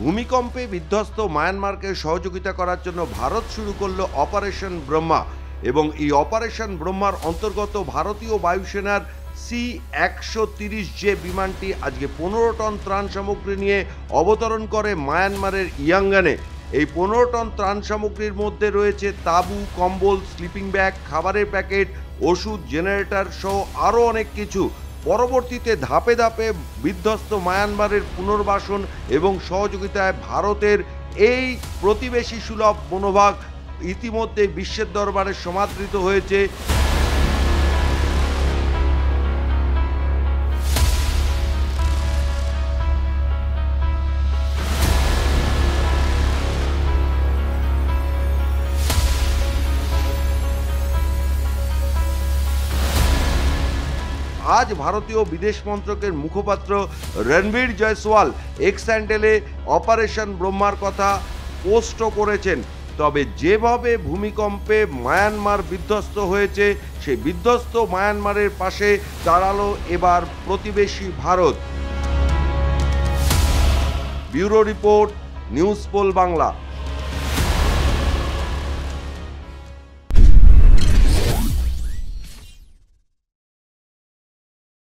ভূমিকম্পে বিধ্বস্ত মায়ানমারকে সহযোগিতা করার জন্য ভারত শুরু করলো অপারেশন ব্রহ্মা এবং এই অপারেশন ব্রহ্মার অন্তর্গত ভারতীয় বায়ুসেনার C-130J বিমানটি আজকে 15 টন ত্রাণ সামগ্রী নিয়ে অবতরণ করে মায়ানমারের ইয়াঙ্গানে। এই 15 টন ত্রাণ সামগ্রীর মধ্যে রয়েছে তাঁবু, কম্বল, স্লিপিং ব্যাগ, খাবারের প্যাকেট, ওষুধ, জেনারেটর সহ আরও অনেক কিছু। পরবর্তীতে ধাপে ধাপে বিধ্বস্ত মায়ানমারের পুনর্বাসন এবং সহযোগিতায় ভারতের এই প্রতিবেশী সুলভ মনোভাব ইতিমধ্যে বিশ্বের দরবারে সমাদৃত হয়েছে। আজ ভারতীয় বিদেশ মন্ত্রকের মুখপাত্র রণবীর জয়সওয়াল এক্স হ্যান্ডেলে অপারেশন ব্রহ্মার কথা পোস্টও করেছেন। তবে যেভাবে ভূমিকম্পে মায়ানমার বিধ্বস্ত হয়েছে, সেই বিধ্বস্ত মায়ানমারের পাশে দাঁড়ালো এবার প্রতিবেশী Bharat. Bureau report, news poll Bangla.